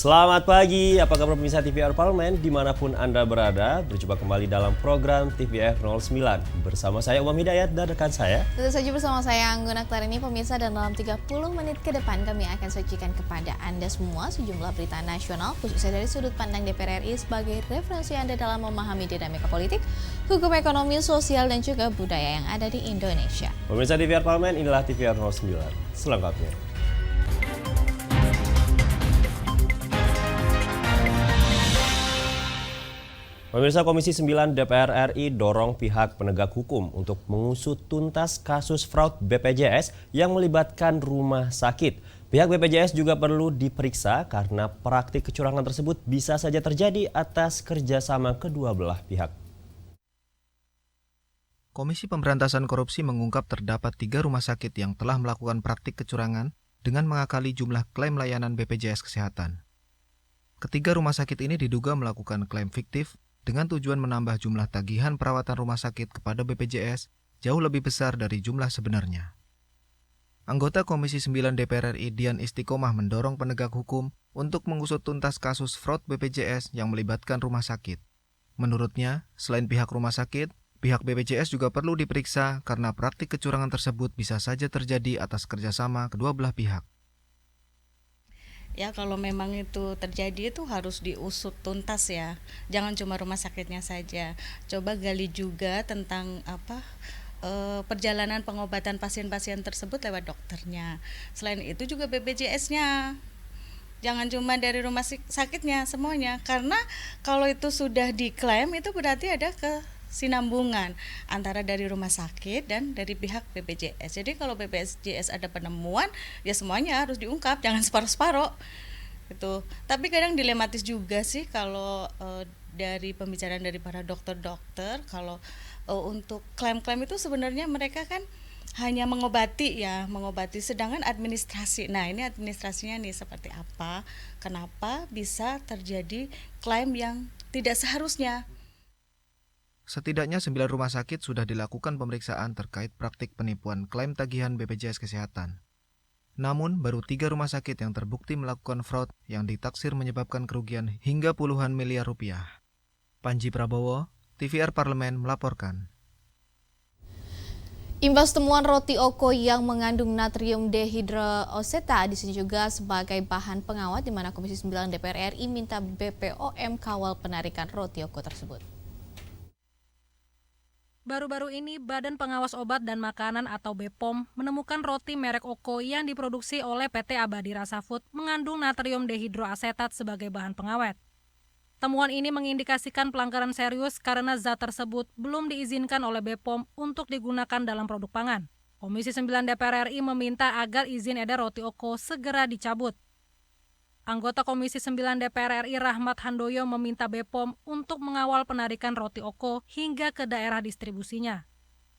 Selamat pagi, apa kabar pemirsa TVR Parlemen dimanapun Anda berada. Berjumpa kembali dalam program TVR 09 bersama saya Umam Hidayat dan rekan saya. Tentu saja bersama saya Anggun Aktarini pemirsa, dan dalam 30 menit ke depan kami akan sajikan kepada Anda semua sejumlah berita nasional khususnya dari sudut pandang DPR RI sebagai referensi Anda dalam memahami dinamika politik, hukum ekonomi, sosial, dan juga budaya yang ada di Indonesia. Pemirsa TVR Parlemen, inilah TVR 09 selengkapnya. Pemirsa, Komisi 9 DPR RI dorong pihak penegak hukum untuk mengusut tuntas kasus fraud BPJS yang melibatkan rumah sakit. Pihak BPJS juga perlu diperiksa karena praktik kecurangan tersebut bisa saja terjadi atas kerjasama kedua belah pihak. Komisi Pemberantasan Korupsi mengungkap terdapat 3 rumah sakit yang telah melakukan praktik kecurangan dengan mengakali jumlah klaim layanan BPJS Kesehatan. Ketiga rumah sakit ini diduga melakukan klaim fiktif dengan tujuan menambah jumlah tagihan perawatan rumah sakit kepada BPJS jauh lebih besar dari jumlah sebenarnya. Anggota Komisi 9 DPR RI Dian Istiqomah mendorong penegak hukum untuk mengusut tuntas kasus fraud BPJS yang melibatkan rumah sakit. Menurutnya, selain pihak rumah sakit, pihak BPJS juga perlu diperiksa karena praktik kecurangan tersebut bisa saja terjadi atas kerjasama kedua belah pihak. Ya, kalau memang itu terjadi itu harus diusut tuntas ya. Jangan cuma rumah sakitnya saja. Coba gali juga tentang perjalanan pengobatan pasien-pasien tersebut lewat dokternya. Selain itu juga BPJS-nya. Jangan cuma dari rumah sakitnya semuanya. Karena kalau itu sudah diklaim itu berarti ada kesinambungan antara dari rumah sakit dan dari pihak BPJS. Jadi kalau BPJS ada penemuan, ya semuanya harus diungkap, jangan separuh-separuh gitu. Tapi kadang dilematis juga sih kalau dari pembicaraan dari para dokter-dokter, kalau untuk klaim-klaim itu sebenarnya mereka kan hanya mengobati, sedangkan administrasi. Nah, ini administrasinya nih seperti apa? Kenapa bisa terjadi klaim yang tidak seharusnya? Setidaknya 9 rumah sakit sudah dilakukan pemeriksaan terkait praktik penipuan klaim tagihan BPJS Kesehatan. Namun, baru 3 rumah sakit yang terbukti melakukan fraud yang ditaksir menyebabkan kerugian hingga puluhan miliar rupiah. Panji Prabowo, TVR Parlemen melaporkan. Imbas temuan roti Oko yang mengandung natrium dehidrooseta di sini juga sebagai bahan pengawat, di mana Komisi 9 DPR RI minta BPOM kawal penarikan roti Oko tersebut. Baru-baru ini, Badan Pengawas Obat dan Makanan atau BPOM menemukan roti merek Oko yang diproduksi oleh PT Abadi Rasa Food mengandung natrium dehidroasetat sebagai bahan pengawet. Temuan ini mengindikasikan pelanggaran serius karena zat tersebut belum diizinkan oleh BPOM untuk digunakan dalam produk pangan. Komisi 9 DPR RI meminta agar izin edar roti Oko segera dicabut. Anggota Komisi 9 DPR RI Rahmat Handoyo meminta BPOM untuk mengawal penarikan roti Oko hingga ke daerah distribusinya.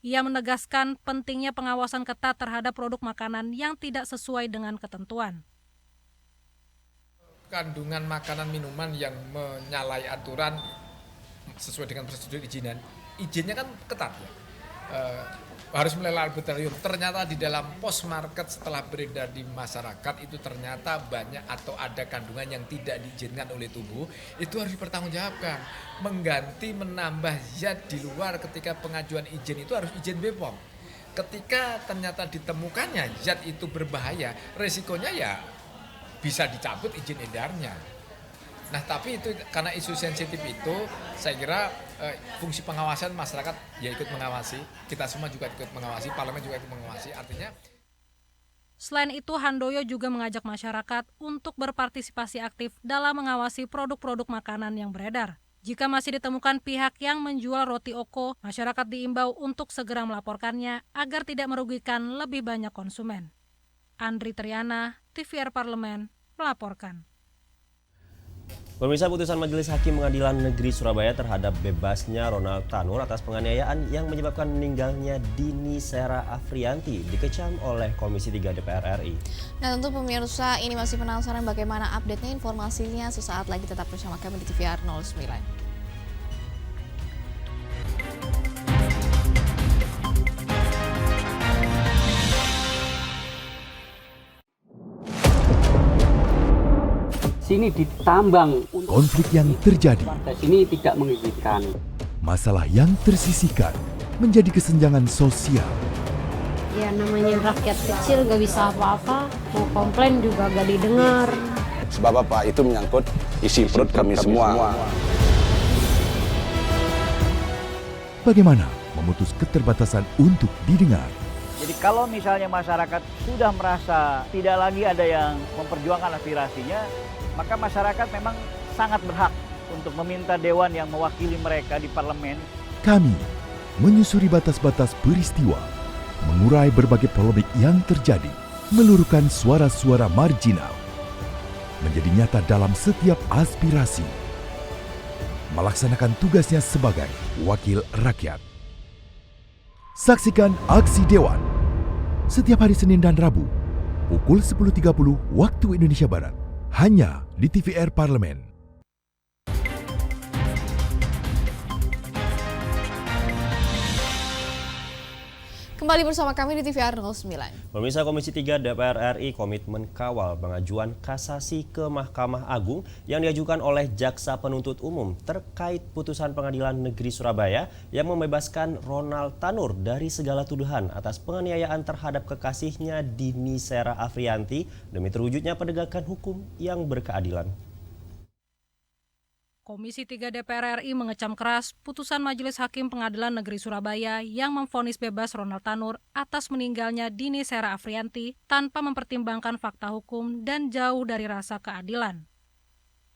Ia menegaskan pentingnya pengawasan ketat terhadap produk makanan yang tidak sesuai dengan ketentuan. Kandungan makanan minuman yang menyalahi aturan sesuai dengan prosedur izinnya kan ketat ya. Harus melalui laboratorium. Ternyata di dalam post market setelah beredar di masyarakat itu ternyata banyak atau ada kandungan yang tidak diizinkan oleh tubuh, itu harus dipertanggungjawabkan. Mengganti menambah zat di luar ketika pengajuan izin itu harus izin BPOM. Ketika ternyata ditemukannya zat itu berbahaya, resikonya ya bisa dicabut izin edarnya. Nah, tapi itu karena isu sensitif itu, saya kira fungsi pengawasan masyarakat ya ikut mengawasi, kita semua juga ikut mengawasi, parlemen juga ikut mengawasi, artinya. Selain itu, Handoyo juga mengajak masyarakat untuk berpartisipasi aktif dalam mengawasi produk-produk makanan yang beredar. Jika masih ditemukan pihak yang menjual roti Oko, masyarakat diimbau untuk segera melaporkannya agar tidak merugikan lebih banyak konsumen. Andri Triana, TVR Parlemen, melaporkan. Pemirsa, putusan Majelis Hakim Pengadilan Negeri Surabaya terhadap bebasnya Ronald Tanur atas penganiayaan yang menyebabkan meninggalnya Dini Sera Afrianti dikecam oleh Komisi 3 DPR RI. Nah, tentu pemirsa ini masih penasaran bagaimana update-nya, informasinya sesaat lagi, tetap bersama kami di TVR 09. sini ditambang. Konflik yang terjadi, Sini tidak mengizinkan. masalah yang tersisihkan menjadi kesenjangan sosial. Ya namanya rakyat kecil gak bisa apa-apa, mau komplain juga gak didengar. Sebab apa? Itu menyangkut isi perut kami semua. Bagaimana memutus keterbatasan untuk didengar? Jadi kalau misalnya masyarakat sudah merasa tidak lagi ada yang memperjuangkan aspirasinya, maka masyarakat memang sangat berhak untuk meminta dewan yang mewakili mereka di parlemen. Kami menyusuri batas-batas peristiwa, mengurai berbagai polemik yang terjadi, meluruhkan suara-suara marginal, menjadi nyata dalam setiap aspirasi, melaksanakan tugasnya sebagai wakil rakyat. Saksikan Aksi Dewan setiap hari Senin dan Rabu pukul 10.30 waktu Indonesia Barat hanya di TVR Parlemen. Kembali bersama kami di TVR 09. Pemirsa, Komisi 3 DPR RI komitmen kawal pengajuan kasasi ke Mahkamah Agung yang diajukan oleh Jaksa Penuntut Umum terkait putusan Pengadilan Negeri Surabaya yang membebaskan Ronald Tanur dari segala tuduhan atas penganiayaan terhadap kekasihnya Dini Sera Afriyanti demi terwujudnya penegakan hukum yang berkeadilan. Komisi 3 DPR RI mengecam keras putusan Majelis Hakim Pengadilan Negeri Surabaya yang memvonis bebas Ronald Tanur atas meninggalnya Dini Sera Afriyanti tanpa mempertimbangkan fakta hukum dan jauh dari rasa keadilan.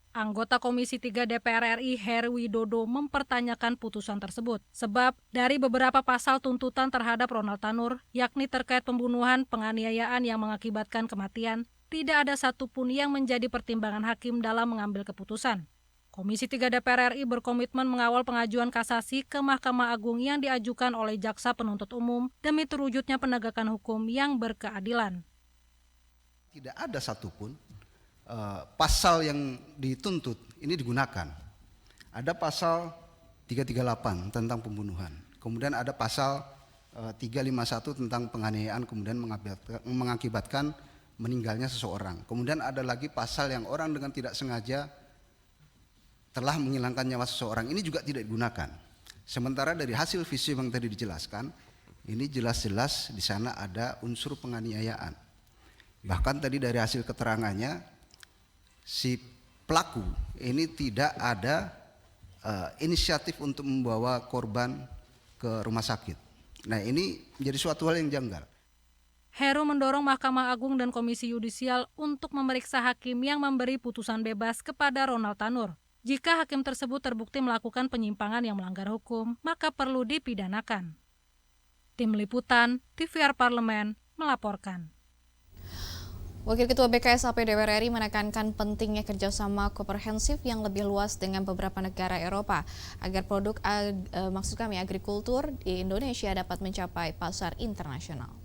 Anggota Komisi 3 DPR RI Heru Widodo mempertanyakan putusan tersebut, sebab dari beberapa pasal tuntutan terhadap Ronald Tanur, yakni terkait pembunuhan, penganiayaan yang mengakibatkan kematian, tidak ada satupun yang menjadi pertimbangan hakim dalam mengambil keputusan. Komisi 3 DPR RI berkomitmen mengawal pengajuan kasasi ke Mahkamah Agung yang diajukan oleh Jaksa Penuntut Umum demi terwujudnya penegakan hukum yang berkeadilan. Tidak ada satupun pasal yang dituntut ini digunakan. Ada pasal 338 tentang pembunuhan, kemudian ada pasal 351 tentang penganiayaan kemudian mengakibatkan meninggalnya seseorang. Kemudian ada lagi pasal yang orang dengan tidak sengaja telah menghilangkan nyawa seseorang, ini juga tidak digunakan. Sementara dari hasil visum yang tadi dijelaskan, ini jelas-jelas di sana ada unsur penganiayaan. Bahkan tadi dari hasil keterangannya, si pelaku ini tidak ada inisiatif untuk membawa korban ke rumah sakit. Nah, ini menjadi suatu hal yang janggal. Heru mendorong Mahkamah Agung dan Komisi Yudisial untuk memeriksa hakim yang memberi putusan bebas kepada Ronald Tanur. Jika hakim tersebut terbukti melakukan penyimpangan yang melanggar hukum, maka perlu dipidanakan. Tim Liputan, TVR Parlemen, melaporkan. Wakil Ketua BKSAP DPR RI menekankan pentingnya kerjasama komprehensif yang lebih luas dengan beberapa negara Eropa agar produk agrikultur di Indonesia dapat mencapai pasar internasional.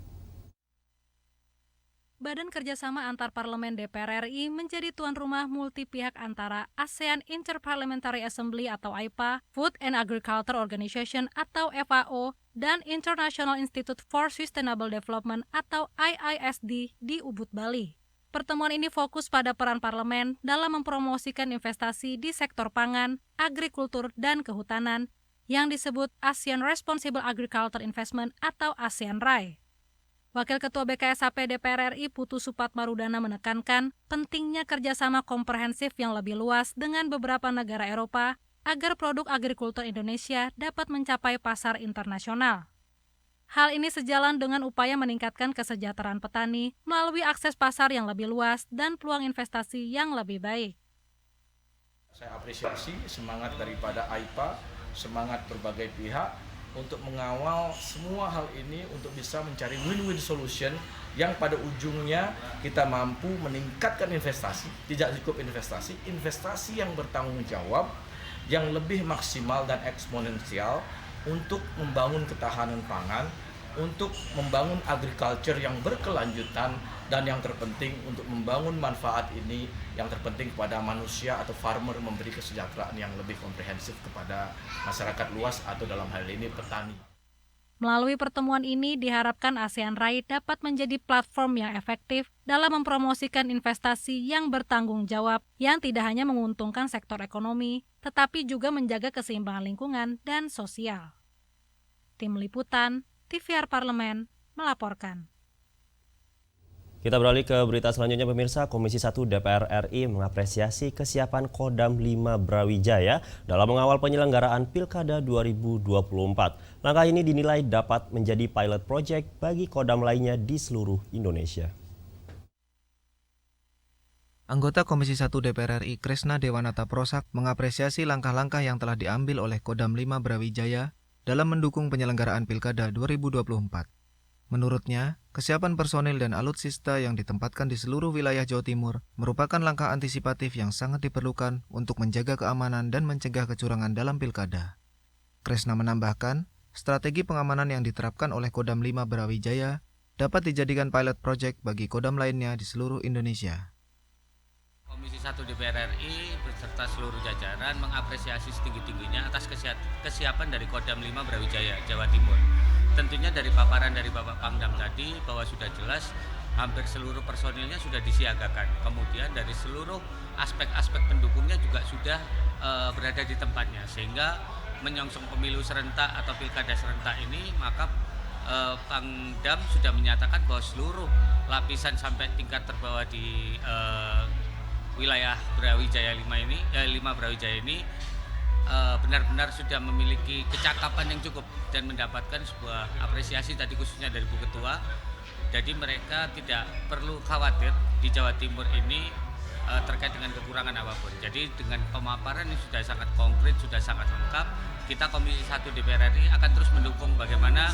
Badan Kerjasama Antarparlemen DPR RI menjadi tuan rumah multi pihak antara ASEAN Interparliamentary Assembly atau AIPA, Food and Agriculture Organization atau FAO, dan International Institute for Sustainable Development atau IISD di Ubud, Bali. Pertemuan ini fokus pada peran parlemen dalam mempromosikan investasi di sektor pangan, agrikultur, dan kehutanan yang disebut ASEAN Responsible Agriculture Investment atau ASEAN RAI. Wakil Ketua BKSAP DPR RI Putu Supatmarudana menekankan pentingnya kerjasama komprehensif yang lebih luas dengan beberapa negara Eropa agar produk agrikultur Indonesia dapat mencapai pasar internasional. Hal ini sejalan dengan upaya meningkatkan kesejahteraan petani melalui akses pasar yang lebih luas dan peluang investasi yang lebih baik. Saya apresiasi semangat daripada AIPA, semangat berbagai pihak untuk mengawal semua hal ini untuk bisa mencari win-win solution yang pada ujungnya kita mampu meningkatkan investasi, tidak cukup investasi yang bertanggung jawab, yang lebih maksimal dan eksponensial untuk membangun ketahanan pangan, untuk membangun agriculture yang berkelanjutan, dan yang terpenting untuk membangun manfaat ini yang terpenting kepada manusia atau farmer, memberi kesejahteraan yang lebih komprehensif kepada masyarakat luas atau dalam hal ini petani. Melalui pertemuan ini diharapkan ASEAN RAI dapat menjadi platform yang efektif dalam mempromosikan investasi yang bertanggung jawab yang tidak hanya menguntungkan sektor ekonomi, tetapi juga menjaga keseimbangan lingkungan dan sosial. Tim Liputan, TVR Parlemen, melaporkan. Kita beralih ke berita selanjutnya pemirsa. Komisi 1 DPR RI mengapresiasi kesiapan Kodam 5 Brawijaya dalam mengawal penyelenggaraan Pilkada 2024. Langkah ini dinilai dapat menjadi pilot project bagi Kodam lainnya di seluruh Indonesia. Anggota Komisi 1 DPR RI Kresna Dewanata Prosak mengapresiasi langkah-langkah yang telah diambil oleh Kodam 5 Brawijaya dalam mendukung penyelenggaraan Pilkada 2024. Menurutnya, kesiapan personil dan alutsista yang ditempatkan di seluruh wilayah Jawa Timur merupakan langkah antisipatif yang sangat diperlukan untuk menjaga keamanan dan mencegah kecurangan dalam pilkada. Kresna menambahkan, strategi pengamanan yang diterapkan oleh Kodam 5 Brawijaya dapat dijadikan pilot project bagi Kodam lainnya di seluruh Indonesia. Komisi 1 DPR RI beserta seluruh jajaran mengapresiasi setinggi-tingginya atas kesiapan dari Kodam 5 Brawijaya, Jawa Timur. Tentunya dari paparan dari Bapak Pangdam tadi bahwa sudah jelas hampir seluruh personilnya sudah disiagakan. Kemudian dari seluruh aspek-aspek pendukungnya juga sudah berada di tempatnya. Sehingga menyongsong pemilu serentak atau pilkada serentak ini, maka Pangdam sudah menyatakan bahwa seluruh lapisan sampai tingkat terbawah di wilayah Brawijaya 5 Brawijaya ini benar-benar sudah memiliki kecakapan yang cukup dan mendapatkan sebuah apresiasi tadi khususnya dari Bu Ketua. Jadi mereka tidak perlu khawatir di Jawa Timur ini terkait dengan kekurangan apapun. Jadi dengan pemaparan yang sudah sangat konkret, sudah sangat lengkap, kita Komisi 1 DPR RI akan terus mendukung bagaimana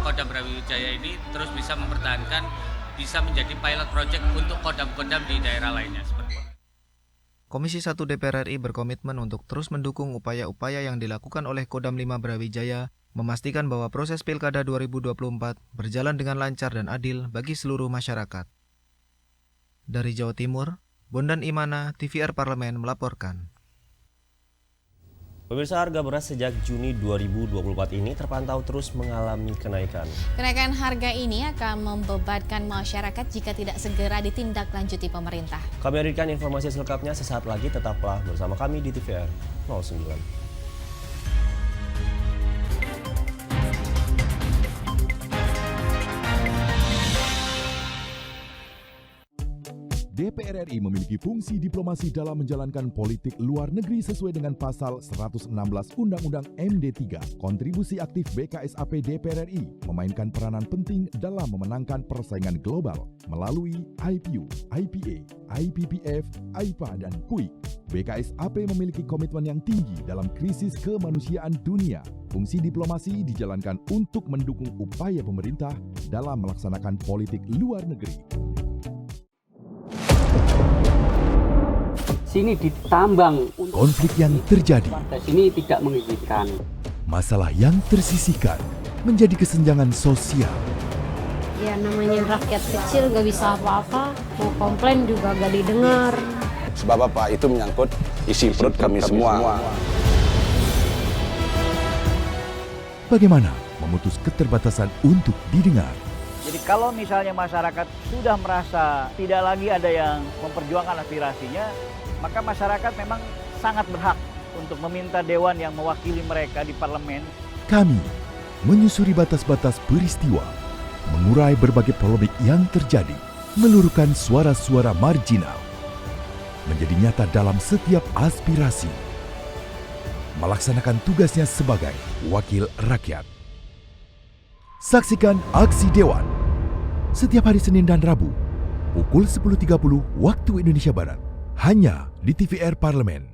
Kodam Brawijaya ini terus bisa mempertahankan, bisa menjadi pilot project untuk kodam-kodam di daerah lainnya seperti itu. Komisi 1 DPR RI berkomitmen untuk terus mendukung upaya-upaya yang dilakukan oleh Kodam 5 Brawijaya, memastikan bahwa proses Pilkada 2024 berjalan dengan lancar dan adil bagi seluruh masyarakat. Dari Jawa Timur, Bondan Imana, TVR Parlemen melaporkan. Pemirsa, harga beras sejak Juni 2024 ini terpantau terus mengalami kenaikan. Kenaikan harga ini akan membebankan masyarakat jika tidak segera ditindaklanjuti pemerintah. Kami hadirkan informasi selengkapnya sesaat lagi, tetaplah bersama kami di TVR 09. DPR RI memiliki fungsi diplomasi dalam menjalankan politik luar negeri sesuai dengan pasal 116 Undang-Undang MD3. Kontribusi aktif BKSAP DPR RI memainkan peranan penting dalam memenangkan persaingan global melalui IPU, IPA, IPPF, AIPA, dan PUIK. BKSAP memiliki komitmen yang tinggi dalam krisis kemanusiaan dunia. Fungsi diplomasi dijalankan untuk mendukung upaya pemerintah dalam melaksanakan politik luar negeri. Sini ditambang. Konflik yang terjadi. Sini tidak mengizinkan. Masalah yang tersisihkan menjadi kesenjangan sosial. Ya namanya rakyat kecil gak bisa apa-apa, mau komplain juga gak didengar. Sebab apa? Itu menyangkut isi perut kami semua. Bagaimana memutus keterbatasan untuk didengar? Jadi kalau misalnya masyarakat sudah merasa tidak lagi ada yang memperjuangkan aspirasinya, maka masyarakat memang sangat berhak untuk meminta dewan yang mewakili mereka di parlemen. Kami menyusuri batas-batas peristiwa, mengurai berbagai polemik yang terjadi, meluruhkan suara-suara marginal, menjadi nyata dalam setiap aspirasi, melaksanakan tugasnya sebagai wakil rakyat. Saksikan Aksi Dewan setiap hari Senin dan Rabu pukul 10.30 waktu Indonesia Barat, hanya di TVR Parlemen.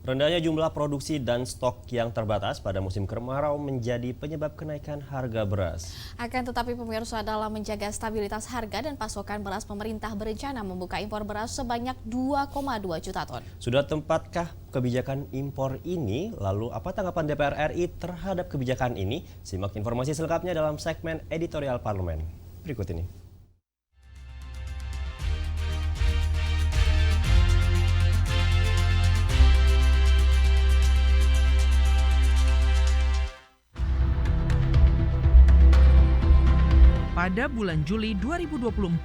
Rendahnya jumlah produksi dan stok yang terbatas pada musim kemarau menjadi penyebab kenaikan harga beras. Akan tetapi pemirsa, dalam menjaga stabilitas harga dan pasokan beras, pemerintah berencana membuka impor beras sebanyak 2,2 juta ton. Sudah tepatkah kebijakan impor ini? Lalu apa tanggapan DPR RI terhadap kebijakan ini? Simak informasi selengkapnya dalam segmen editorial Parlemen berikut ini. Pada bulan Juli 2024,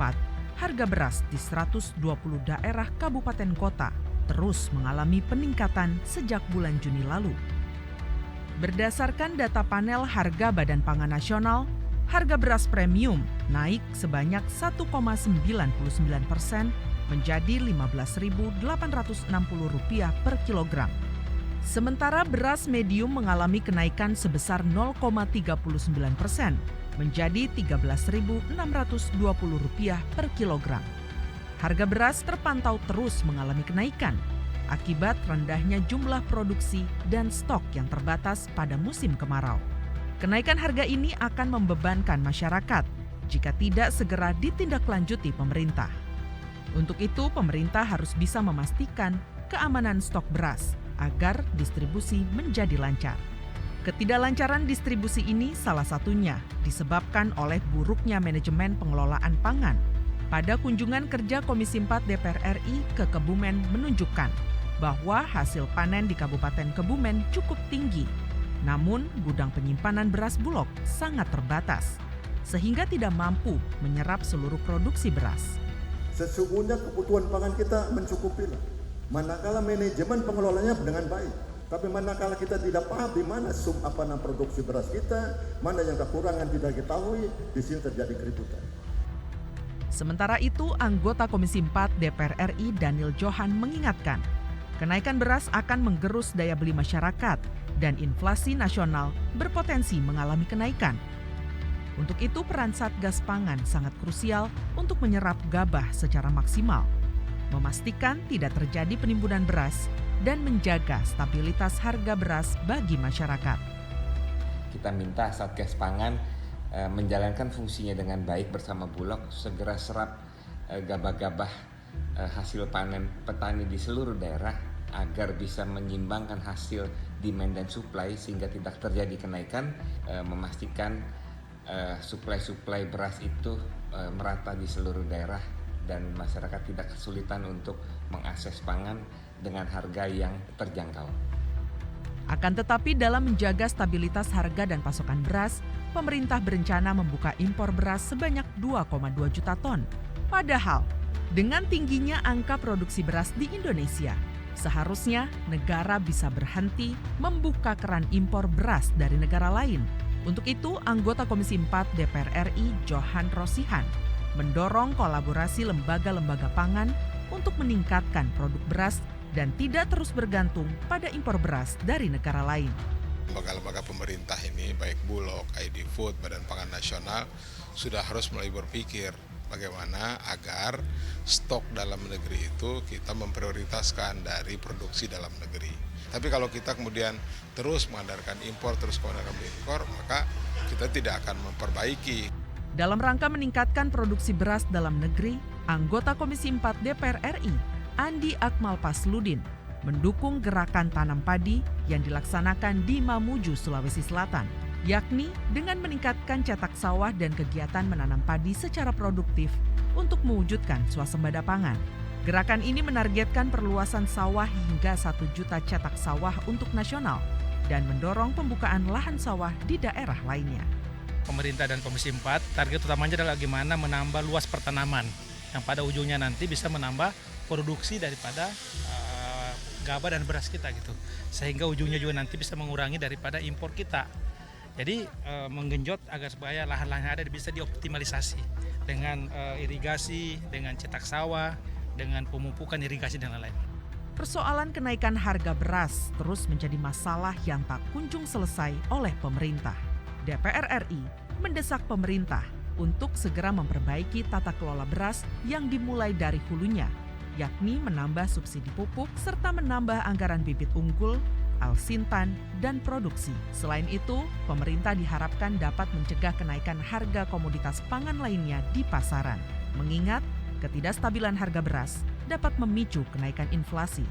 harga beras di 120 daerah kabupaten kota terus mengalami peningkatan sejak bulan Juni lalu. Berdasarkan data panel harga Badan Pangan Nasional, harga beras premium naik sebanyak 1,99% menjadi Rp15.860 per kilogram. Sementara beras medium mengalami kenaikan sebesar 0,39% menjadi Rp13.620 per kilogram. Harga beras terpantau terus mengalami kenaikan akibat rendahnya jumlah produksi dan stok yang terbatas pada musim kemarau. Kenaikan harga ini akan membebankan masyarakat jika tidak segera ditindaklanjuti pemerintah. Untuk itu, pemerintah harus bisa memastikan keamanan stok beras agar distribusi menjadi lancar. Ketidaklancaran distribusi ini salah satunya disebabkan oleh buruknya manajemen pengelolaan pangan. Pada kunjungan kerja Komisi 4 DPR RI ke Kebumen menunjukkan bahwa hasil panen di Kabupaten Kebumen cukup tinggi. Namun, gudang penyimpanan beras Bulog sangat terbatas, sehingga tidak mampu menyerap seluruh produksi beras. Sesungguhnya kebutuhan pangan kita mencukupi, manakala manajemen pengelolanya dengan baik. Tapi manakala kita tidak paham di mana produksi beras kita, mana yang kekurangan tidak diketahui, di sini terjadi keributan. Sementara itu, anggota Komisi 4 DPR RI Daniel Johan mengingatkan, kenaikan beras akan menggerus daya beli masyarakat dan inflasi nasional berpotensi mengalami kenaikan. Untuk itu, peran Satgas Pangan sangat krusial untuk menyerap gabah secara maksimal, memastikan tidak terjadi penimbunan beras, dan menjaga stabilitas harga beras bagi masyarakat. Kita minta Satgas Pangan menjalankan fungsinya dengan baik bersama Bulog, segera serap gabah-gabah hasil panen petani di seluruh daerah agar bisa menyimbangkan hasil demand dan supply sehingga tidak terjadi kenaikan, memastikan suplai beras itu merata di seluruh daerah dan masyarakat tidak kesulitan untuk mengakses pangan dengan harga yang terjangkau. Akan tetapi dalam menjaga stabilitas harga dan pasokan beras, pemerintah berencana membuka impor beras sebanyak 2,2 juta ton. Padahal, dengan tingginya angka produksi beras di Indonesia, seharusnya negara bisa berhenti membuka keran impor beras dari negara lain. Untuk itu, anggota Komisi 4 DPR RI Johan Rosihan mendorong kolaborasi lembaga-lembaga pangan untuk meningkatkan produk beras dan tidak terus bergantung pada impor beras dari negara lain. Lembaga-lembaga pemerintah ini, baik Bulog, ID Food, Badan Pangan Nasional, sudah harus mulai berpikir bagaimana agar stok dalam negeri itu kita memprioritaskan dari produksi dalam negeri. Tapi kalau kita kemudian terus mengandalkan impor, maka kita tidak akan memperbaiki. Dalam rangka meningkatkan produksi beras dalam negeri, anggota Komisi 4 DPR RI, Andi Akmal Pasludin, mendukung gerakan tanam padi yang dilaksanakan di Mamuju, Sulawesi Selatan, yakni dengan meningkatkan cetak sawah dan kegiatan menanam padi secara produktif untuk mewujudkan swasembada pangan. Gerakan ini menargetkan perluasan sawah hingga 1 juta cetak sawah untuk nasional dan mendorong pembukaan lahan sawah di daerah lainnya. Pemerintah dan Komisi 4 target utamanya adalah bagaimana menambah luas pertanaman yang pada ujungnya nanti bisa menambah produksi daripada gabah dan beras kita gitu, sehingga ujungnya juga nanti bisa mengurangi daripada impor kita. Jadi menggenjot agar supaya lahan-lahan yang ada bisa dioptimalisasi dengan irigasi, dengan cetak sawah, dengan pemupukan irigasi dan lain-lain. Persoalan kenaikan harga beras terus menjadi masalah yang tak kunjung selesai oleh pemerintah. DPR RI mendesak pemerintah untuk segera memperbaiki tata kelola beras yang dimulai dari hulunya, yakni menambah subsidi pupuk serta menambah anggaran bibit unggul, alsintan, dan produksi. Selain itu, pemerintah diharapkan dapat mencegah kenaikan harga komoditas pangan lainnya di pasaran, mengingat ketidakstabilan harga beras dapat memicu kenaikan inflasi.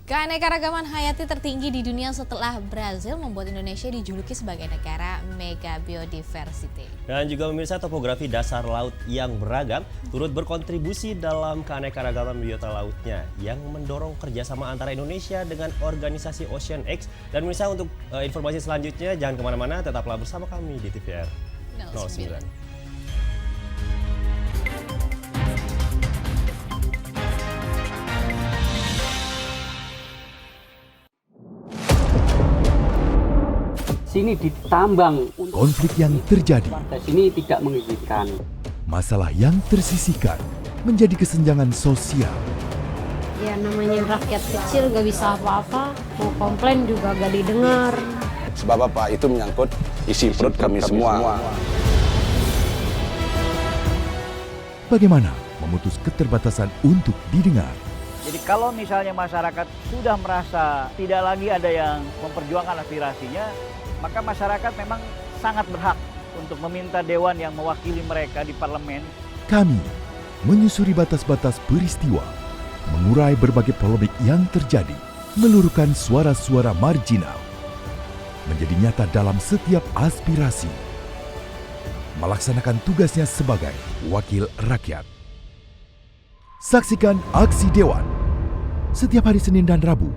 Keanekaragaman hayati tertinggi di dunia setelah Brazil membuat Indonesia dijuluki sebagai negara mega biodiversity. Dan juga pemirsa, topografi dasar laut yang beragam turut berkontribusi dalam keanekaragaman biota lautnya yang mendorong kerjasama antara Indonesia dengan organisasi Ocean X. Dan pemirsa, untuk informasi selanjutnya jangan kemana-mana, tetaplah bersama kami di TVR 09. Sini ditambang. Konflik yang terjadi, Sini tidak mengizinkan. masalah yang tersisihkan menjadi kesenjangan sosial. Ya namanya rakyat kecil gak bisa apa-apa, mau komplain juga gak didengar. Sebab apa? Itu menyangkut isi perut kami semua. Bagaimana memutus keterbatasan untuk didengar? Jadi kalau misalnya masyarakat sudah merasa tidak lagi ada yang memperjuangkan aspirasinya, maka masyarakat memang sangat berhak untuk meminta dewan yang mewakili mereka di parlemen. Kami menyusuri batas-batas peristiwa, mengurai berbagai polemik yang terjadi, meluruhkan suara-suara marginal, menjadi nyata dalam setiap aspirasi, melaksanakan tugasnya sebagai wakil rakyat. Saksikan Aksi Dewan setiap hari Senin dan Rabu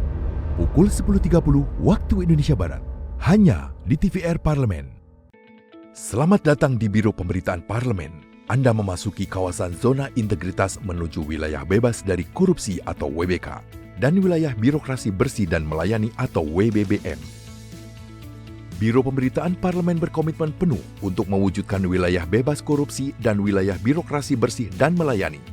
pukul 10.30 waktu Indonesia Barat, hanya di TVR Parlemen. Selamat datang di Biro Pemberitaan Parlemen. Anda memasuki kawasan zona integritas menuju wilayah bebas dari korupsi atau WBK dan wilayah birokrasi bersih dan melayani atau WBBM. Biro Pemberitaan Parlemen berkomitmen penuh untuk mewujudkan wilayah bebas korupsi dan wilayah birokrasi bersih dan melayani.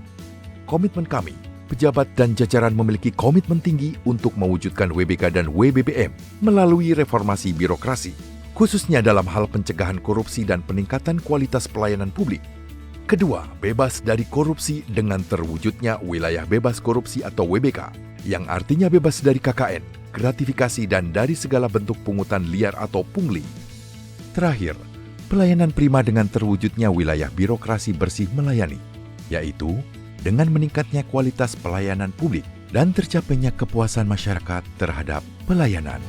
Komitmen kami, pejabat dan jajaran memiliki komitmen tinggi untuk mewujudkan WBK dan WBBM melalui reformasi birokrasi, khususnya dalam hal pencegahan korupsi dan peningkatan kualitas pelayanan publik. Kedua, bebas dari korupsi dengan terwujudnya wilayah bebas korupsi atau WBK, yang artinya bebas dari KKN, gratifikasi dan dari segala bentuk pungutan liar atau pungli. Terakhir, pelayanan prima dengan terwujudnya wilayah birokrasi bersih melayani, yaitu dengan meningkatnya kualitas pelayanan publik dan tercapainya kepuasan masyarakat terhadap pelayanan.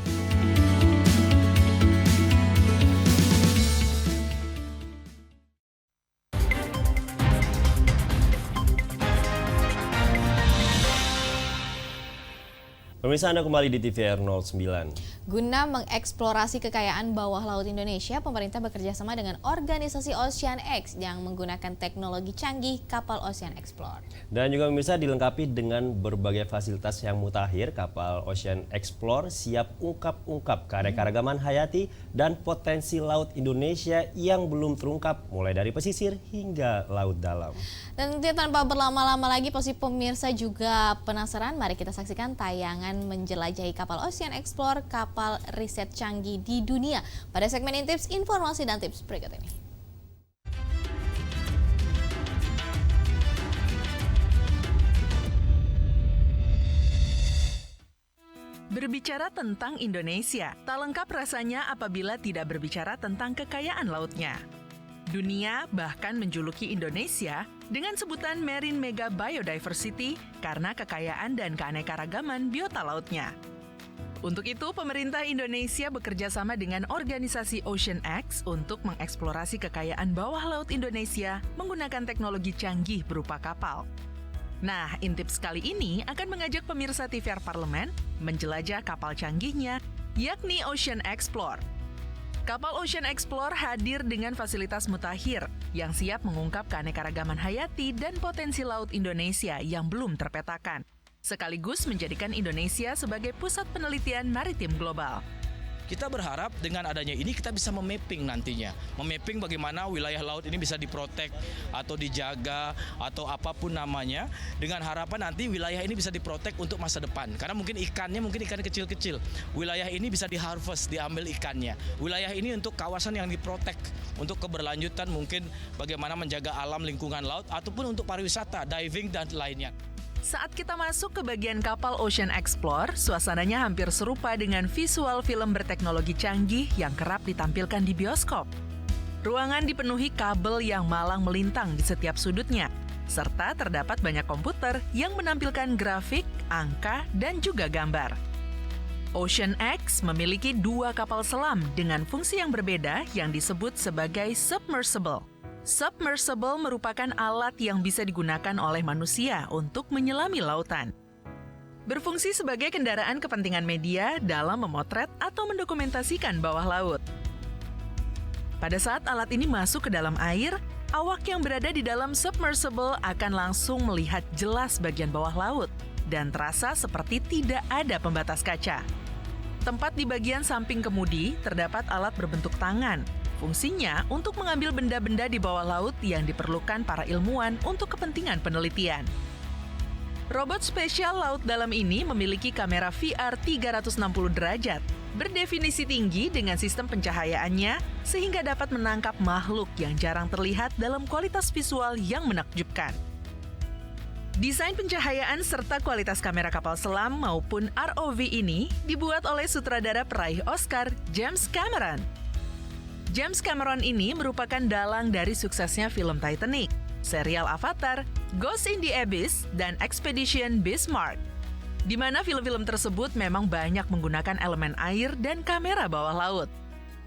Pemirsa, Anda kembali di TVR 09. Guna mengeksplorasi kekayaan bawah laut Indonesia, pemerintah bekerja sama dengan organisasi Ocean X yang menggunakan teknologi canggih kapal Ocean Explorer. Dan juga pemirsa, dilengkapi dengan berbagai fasilitas yang mutakhir, kapal Ocean Explorer siap ungkap-ungkap keanekaragaman hayati dan potensi laut Indonesia yang belum terungkap, mulai dari pesisir hingga laut dalam. Dan tentunya tanpa berlama-lama lagi, pasti pemirsa juga penasaran, mari kita saksikan tayangan menjelajahi kapal Ocean Explorer, kapal riset canggih di dunia, pada segmen Intips, informasi dan tips berikut ini. Berbicara tentang Indonesia, tak lengkap rasanya apabila tidak berbicara tentang kekayaan lautnya. Dunia bahkan menjuluki Indonesia dengan sebutan Marine Mega Biodiversity karena kekayaan dan keanekaragaman biota lautnya. Untuk itu, pemerintah Indonesia bekerja sama dengan organisasi Ocean X untuk mengeksplorasi kekayaan bawah laut Indonesia menggunakan teknologi canggih berupa kapal. Nah, Intips kali ini akan mengajak pemirsa TVR Parlemen menjelajah kapal canggihnya, yakni Ocean Explorer. Kapal Ocean Explorer hadir dengan fasilitas mutakhir yang siap mengungkap keanekaragaman hayati dan potensi laut Indonesia yang belum terpetakan, sekaligus menjadikan Indonesia sebagai pusat penelitian maritim global. Kita berharap dengan adanya ini kita bisa memapping nantinya. Memapping bagaimana wilayah laut ini bisa diprotek atau dijaga atau apapun namanya, dengan harapan nanti wilayah ini bisa diprotek untuk masa depan. Karena mungkin ikannya ikan kecil-kecil. Wilayah ini bisa diharvest, diambil ikannya. Wilayah ini untuk kawasan yang diprotek, untuk keberlanjutan mungkin bagaimana menjaga alam lingkungan laut ataupun untuk pariwisata, diving dan lainnya. Saat kita masuk ke bagian kapal Ocean Explorer, suasananya hampir serupa dengan visual film berteknologi canggih yang kerap ditampilkan di bioskop. Ruangan dipenuhi kabel yang malang melintang di setiap sudutnya. serta terdapat banyak komputer yang menampilkan grafik, angka, dan juga gambar. Ocean X memiliki 2 kapal selam dengan fungsi yang berbeda yang disebut sebagai submersible. Submersible merupakan alat yang bisa digunakan oleh manusia untuk menyelami lautan. Berfungsi sebagai kendaraan kepentingan media dalam memotret atau mendokumentasikan bawah laut. Pada saat alat ini masuk ke dalam air, awak yang berada di dalam submersible akan langsung melihat jelas bagian bawah laut dan terasa seperti tidak ada pembatas kaca. Tempat di bagian samping kemudi terdapat alat berbentuk tangan. Fungsinya untuk mengambil benda-benda di bawah laut yang diperlukan para ilmuwan untuk kepentingan penelitian. Robot spesial laut dalam ini memiliki kamera VR 360 derajat, berdefinisi tinggi dengan sistem pencahayaannya sehingga dapat menangkap makhluk yang jarang terlihat dalam kualitas visual yang menakjubkan. Desain pencahayaan serta kualitas kamera kapal selam maupun ROV ini dibuat oleh sutradara peraih Oscar James Cameron. James Cameron ini merupakan dalang dari suksesnya film Titanic, serial Avatar, Ghost in the Abyss, dan Expedition Bismarck, di mana film-film tersebut memang banyak menggunakan elemen air dan kamera bawah laut.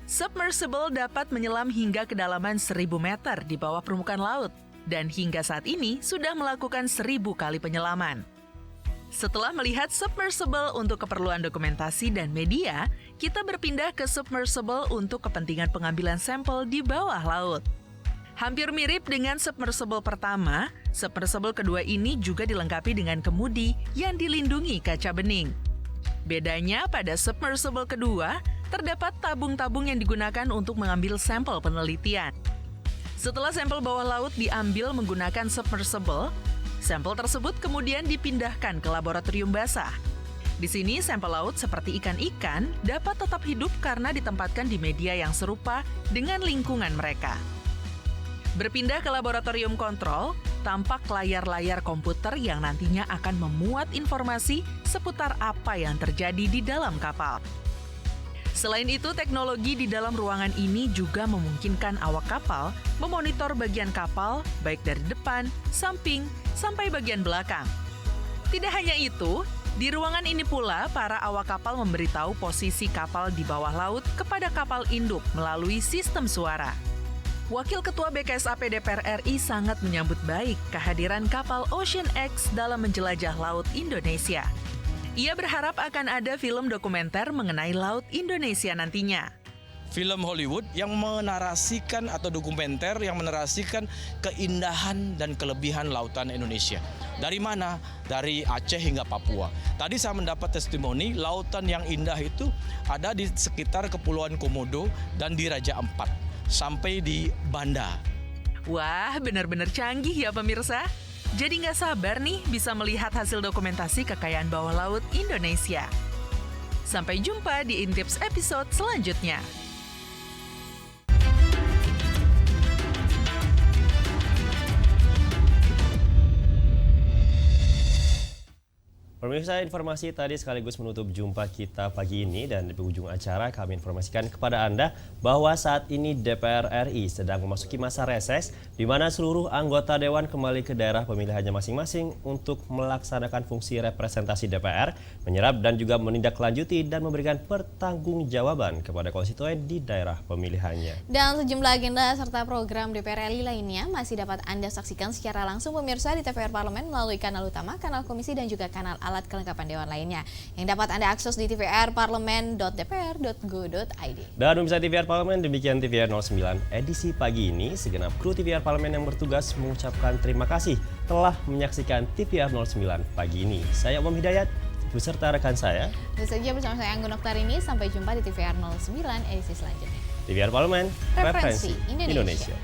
Submersible dapat menyelam hingga kedalaman 1.000 meter di bawah permukaan laut, dan hingga saat ini sudah melakukan 1.000 kali penyelaman. Setelah melihat submersible untuk keperluan dokumentasi dan media, kita berpindah ke submersible untuk kepentingan pengambilan sampel di bawah laut. Hampir mirip dengan submersible pertama, submersible kedua ini juga dilengkapi dengan kemudi yang dilindungi kaca bening. Bedanya pada submersible kedua, terdapat tabung-tabung yang digunakan untuk mengambil sampel penelitian. Setelah sampel bawah laut diambil menggunakan submersible, sampel tersebut kemudian dipindahkan ke laboratorium basah. Di sini sampel laut seperti ikan-ikan dapat tetap hidup karena ditempatkan di media yang serupa dengan lingkungan mereka. Berpindah ke laboratorium kontrol, tampak layar-layar komputer yang nantinya akan memuat informasi seputar apa yang terjadi di dalam kapal. Selain itu, teknologi di dalam ruangan ini juga memungkinkan awak kapal memonitor bagian kapal baik dari depan, samping, sampai bagian belakang. Tidak hanya itu, di ruangan ini pula para awak kapal memberitahu posisi kapal di bawah laut kepada kapal induk melalui sistem suara. Wakil Ketua BKSAP DPR RI sangat menyambut baik kehadiran kapal Ocean X dalam menjelajah laut Indonesia. Ia berharap akan ada film dokumenter mengenai laut Indonesia nantinya. Film Hollywood yang menarasikan atau dokumenter yang menarasikan keindahan dan kelebihan lautan Indonesia. Dari mana? Dari Aceh hingga Papua. Tadi saya mendapat testimoni lautan yang indah itu ada di sekitar Kepulauan Komodo dan di Raja Ampat sampai di Banda. Wah, benar-benar canggih ya pemirsa. Jadi nggak sabar nih bisa melihat hasil dokumentasi kekayaan bawah laut Indonesia. Sampai jumpa di Intips episode selanjutnya. Pemirsa, informasi tadi sekaligus menutup jumpa kita pagi ini, dan di ujung acara kami informasikan kepada Anda bahwa saat ini DPR RI sedang memasuki masa reses di mana seluruh anggota Dewan kembali ke daerah pemilihannya masing-masing untuk melaksanakan fungsi representasi DPR, menyerap dan juga menindaklanjuti dan memberikan pertanggungjawaban kepada konstituen di daerah pemilihannya. Dan sejumlah agenda serta program DPR RI lainnya masih dapat Anda saksikan secara langsung pemirsa di TVR Parlemen melalui kanal utama, kanal komisi dan juga kanal alat kelengkapan Dewan lainnya yang dapat Anda akses di tvrparlemen.dpr.go.id. Dan pemirsa TVR Parlemen, demikian TVR 09 edisi pagi ini. Segenap kru TVR Parlemen yang bertugas mengucapkan terima kasih telah menyaksikan TVR 09 pagi ini. Saya Umam Hidayat beserta rekan saya. Itu saja bersama saya Anggun Oktar ini. Sampai jumpa di TVR 09 edisi selanjutnya. TVR Parlemen, Referensi Indonesia.